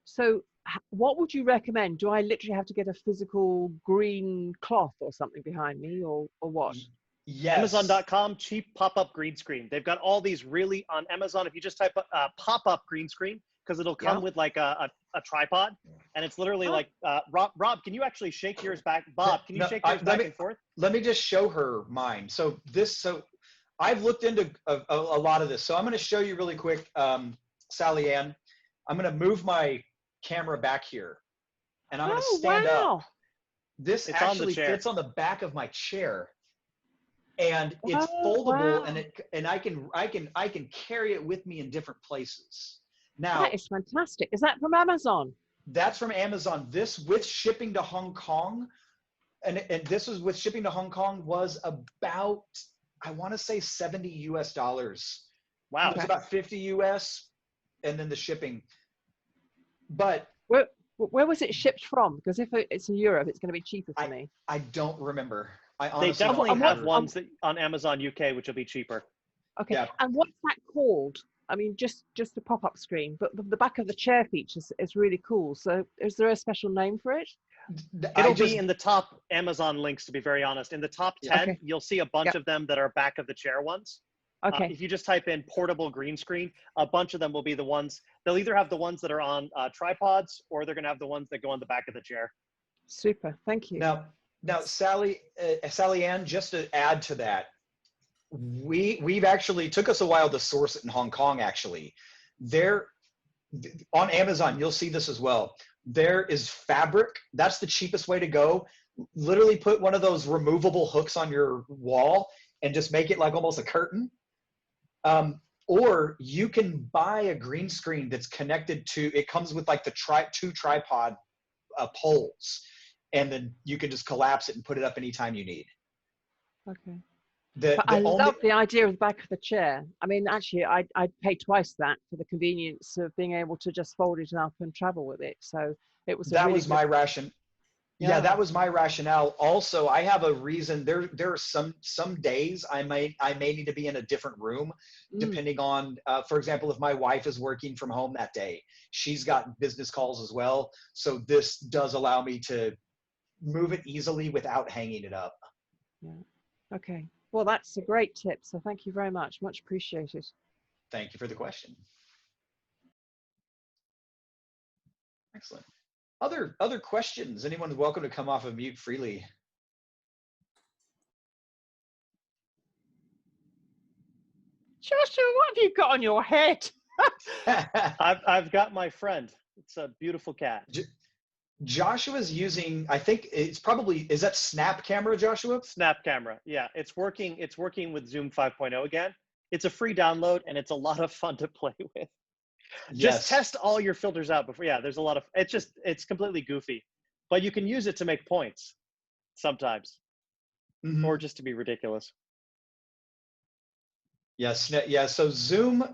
So what would you recommend? Do I literally have to get a physical green cloth or something behind me or what? Yes. Amazon.com, cheap pop-up green screen. They've got all these really, on Amazon, if you just type pop-up green screen, because it'll come with like a tripod, and it's literally like, Rob, can you actually shake yours back? Bob, can you shake yours back and forth? Let me just show her mine. So I've looked into a lot of this. So I'm going to show you really quick, Sally Ann. I'm going to move my camera back here, and I'm going to stand up. This actually fits on the back of my chair, and it's foldable, and I can carry it with me in different places. Now, that is fantastic. Is that from Amazon? That's from Amazon. This with shipping to Hong Kong, and this was with shipping to Hong Kong was about, I want to say $70 US. Wow. It was about 50 US, and then the shipping. But where was it shipped from? Because if it's in Europe, it's going to be cheaper for me. I don't remember. They definitely have ones on Amazon UK, which will be cheaper. Okay. Yeah. And what's that called? I mean, just the pop-up screen, but the back of the chair features is really cool. So is there a special name for it? It'll be in the top Amazon links, to be very honest. In the top 10, you'll see a bunch of them that are back of the chair ones. Okay. If you just type in portable green screen, a bunch of them will be the ones, they'll either have the ones that are on tripods, or they're going to have the ones that go on the back of the chair. Super. Thank you. Now Sally Ann, just to add to that, we've actually took us a while to source it in Hong Kong. Actually, there on Amazon, you'll see this as well. There is fabric. That's the cheapest way to go. Literally put one of those removable hooks on your wall and just make it like almost a curtain. Or you can buy a green screen that's connected to, it comes with like the two tripod poles, and then you can just collapse it and put it up anytime you need. Okay. I love the idea of the back of the chair. I mean, actually, I'd pay twice that for the convenience of being able to just fold it up and travel with it. So it was my ration. Yeah, that was my rationale. Also, I have a reason. There are some days I may need to be in a different room, depending on, for example, if my wife is working from home that day, she's got business calls as well. So this does allow me to move it easily without hanging it up. Yeah. Okay. Well, that's a great tip. So thank you very much. Much appreciated. Thank you for the question. Excellent. Other questions? Anyone's welcome to come off of mute freely. Joshua, what have you got on your head? I've got my friend. It's a beautiful cat. Joshua's using, I think it's probably, is that Snap Camera, Joshua? Snap Camera, yeah. It's working with Zoom 5.0 again. It's a free download, and it's a lot of fun to play with. Yes. Just test all your filters out before. Yeah, there's a lot of, it's completely goofy, but you can use it to make points sometimes, or just to be ridiculous. Yes, yeah. So Zoom,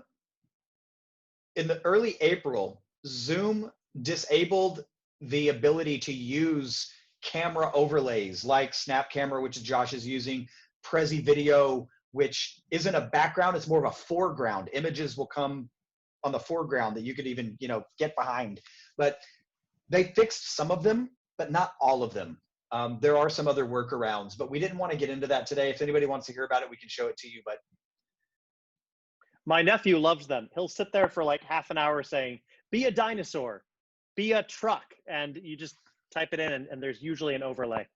in the early April, Zoom disabled the ability to use camera overlays like Snap Camera, which Josh is using, Prezi Video, which isn't a background, it's more of a foreground. Images will come on the foreground that you could even, you know, get behind. But they fixed some of them, but not all of them. There are some other workarounds, but we didn't want to get into that today. If anybody wants to hear about it, we can show it to you. But my nephew loves them. He'll sit there for like half an hour saying, be a dinosaur, be a truck. And you just type it in and there's usually an overlay.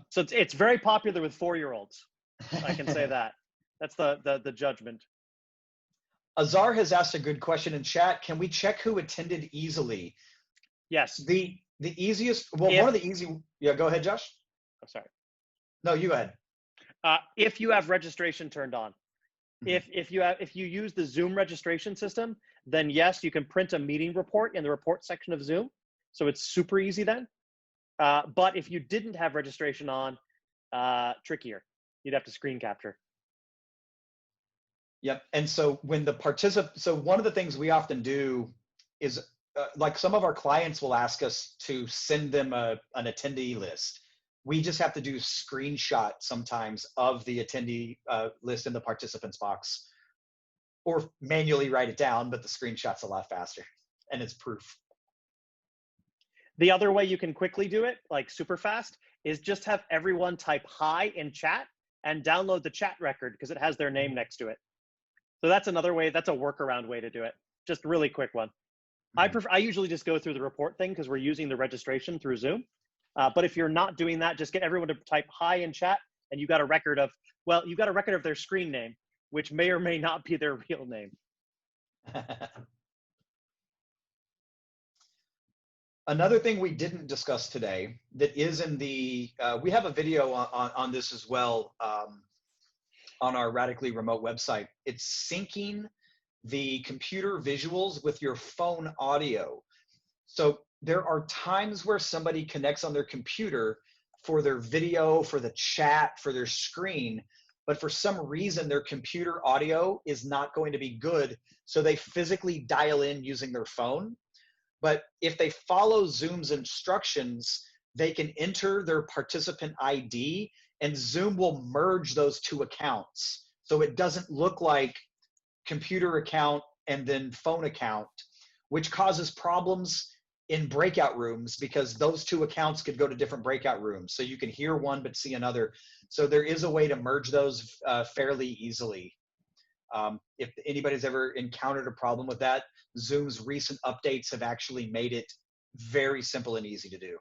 So it's very popular with 4-year-olds. I can say that. That's the judgment. Azar has asked a good question in chat. Can we check who attended easily? Yes. The easiest, well, one of the easy, yeah, go ahead, Josh. I'm sorry. No, you go ahead. If you have registration turned on, if you use the Zoom registration system, then yes, you can print a meeting report in the report section of Zoom. So it's super easy then. But if you didn't have registration on, trickier. You'd have to screen capture. Yep. And so when the so one of the things we often do is like some of our clients will ask us to send them an attendee list. We just have to do screenshot sometimes of the attendee list in the participants box, or manually write it down, but the screenshot's a lot faster and it's proof. The other way you can quickly do it, like super fast, is just have everyone type hi in chat and download the chat record because it has their name next to it. So that's another way, that's a workaround way to do it. Just really quick one. I usually just go through the report thing because we're using the registration through Zoom. But if you're not doing that, just get everyone to type hi in chat and you got a record of, well, you got a record of their screen name, which may or may not be their real name. Another thing we didn't discuss today that is in the, we have a video on this as well on our Radically Remote website. It's syncing the computer visuals with your phone audio. So there are times where somebody connects on their computer for their video, for the chat, for their screen, but for some reason their computer audio is not going to be good. So they physically dial in using their phone. But if they follow Zoom's instructions, they can enter their participant ID and Zoom will merge those two accounts. So it doesn't look like computer account and then phone account, which causes problems in breakout rooms because those two accounts could go to different breakout rooms. So you can hear one but see another. So there is a way to merge those fairly easily. If anybody's ever encountered a problem with that, Zoom's recent updates have actually made it very simple and easy to do.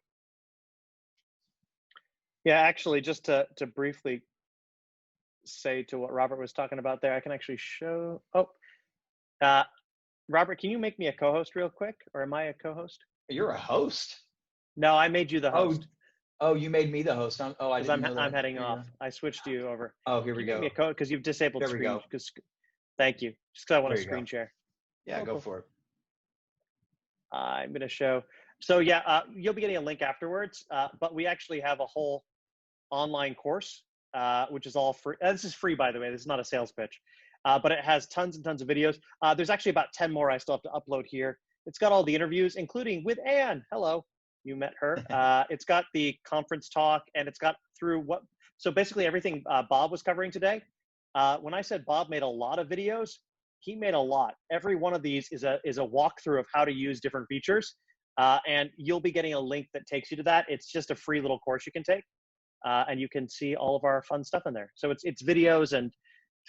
Yeah, actually, just to briefly say to what Robert was talking about there, I can actually show, Robert, can you make me a co-host real quick, or am I a co-host? You're a host? No, I made you the host. Oh, you made me the host. I didn't know that. I'm heading off. I switched you over. Oh, here we go. Because you've disabled there we screen. go. Thank you. Just because I want to screen share. Yeah, go for it. I'm going to show. So yeah, you'll be getting a link afterwards, but we actually have a whole online course, which is all free. This is free, by the way. This is not a sales pitch, but it has tons and tons of videos. There's actually about 10 more I still have to upload here. It's got all the interviews, including with Anne. Hello, you met her. It's got the conference talk, and it's got through what. So basically everything Bob was covering today. When I said Bob made a lot of videos, he made a lot. Every one of these is a walkthrough of how to use different features, and you'll be getting a link that takes you to that. It's just a free little course you can take, and you can see all of our fun stuff in there. So it's videos and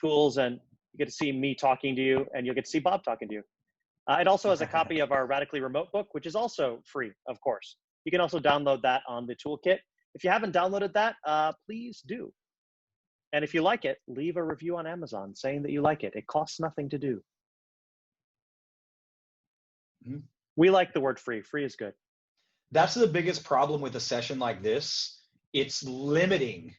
tools, and you get to see me talking to you, and you'll get to see Bob talking to you. It also has a copy of our Radically Remote book, which is also free, of course. You can also download that on the toolkit. If you haven't downloaded that, please do. And if you like it, leave a review on Amazon saying that you like it. It costs nothing to do. Mm-hmm. We like the word free. Free is good. That's the biggest problem with a session like this. It's limiting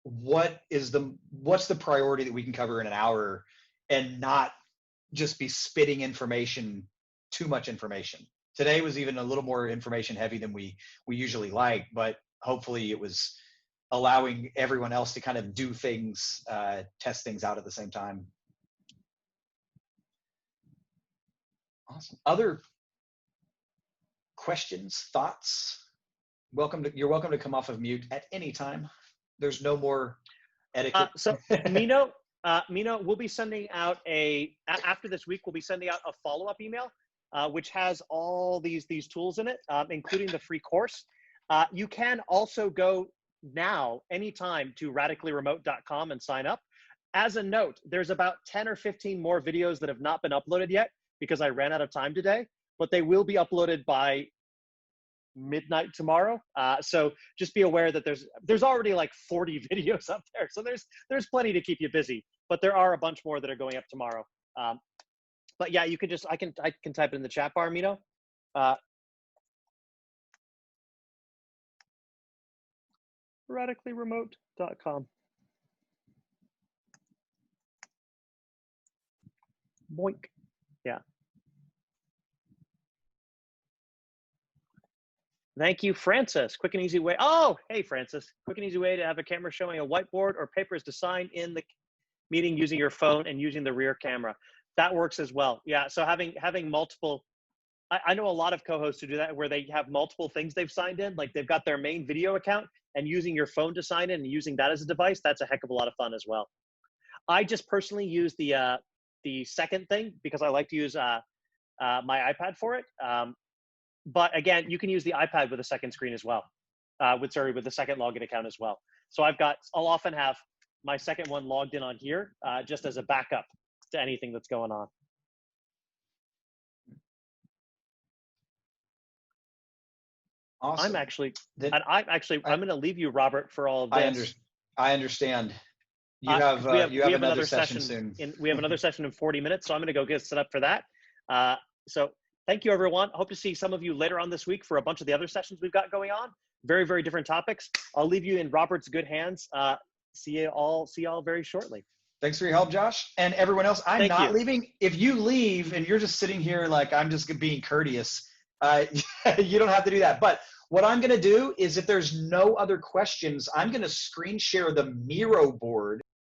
what's the priority that we can cover in an hour and not just be spitting information, too much information. Today was even a little more information heavy than we usually like, but hopefully it was allowing everyone else to kind of do things, test things out at the same time. Awesome. Other questions, thoughts? You're welcome to come off of mute at any time. There's no more etiquette. So Nino, Mina, we'll be sending out after this week, we'll be sending out a follow-up email, which has all these tools in it, including the free course. You can also go now, anytime, to radicallyremote.com and sign up. As a note, there's about 10 or 15 more videos that have not been uploaded yet because I ran out of time today, but they will be uploaded by midnight tomorrow. So just be aware that there's already like 40 videos up there. So there's plenty to keep you busy, but there are a bunch more that are going up tomorrow. But yeah, you could just, I can type it in the chat bar, Mino. Radicallyremote.com. Boink. Yeah. Thank you, Francis. Quick and easy way. Oh, hey, Francis. Quick and easy way to have a camera showing a whiteboard or papers to sign in the meeting using your phone and using the rear camera. That works as well. Yeah, so having multiple, I know a lot of co-hosts who do that where they have multiple things they've signed in, like they've got their main video account and using your phone to sign in and using that as a device. That's a heck of a lot of fun as well. I just personally use the second thing because I like to use my iPad for it. But again, you can use the iPad with a second screen as well, with the second login account as well. So I'll often have my second one logged in on here just as a backup to anything that's going on. Awesome. I'm going to leave you, Robert, for all of this. I understand. You have another session soon. We have another session in 40 minutes, so I'm going to go get set up for that. So thank you, everyone. Hope to see some of you later on this week for a bunch of the other sessions we've got going on. Very, very different topics. I'll leave you in Robert's good hands. See you all very shortly. Thanks for your help, Josh. And everyone else, I'm not leaving. If you leave and you're just sitting here like I'm just being courteous, you don't have to do that. But what I'm going to do is if there's no other questions, I'm going to screen share the Miro board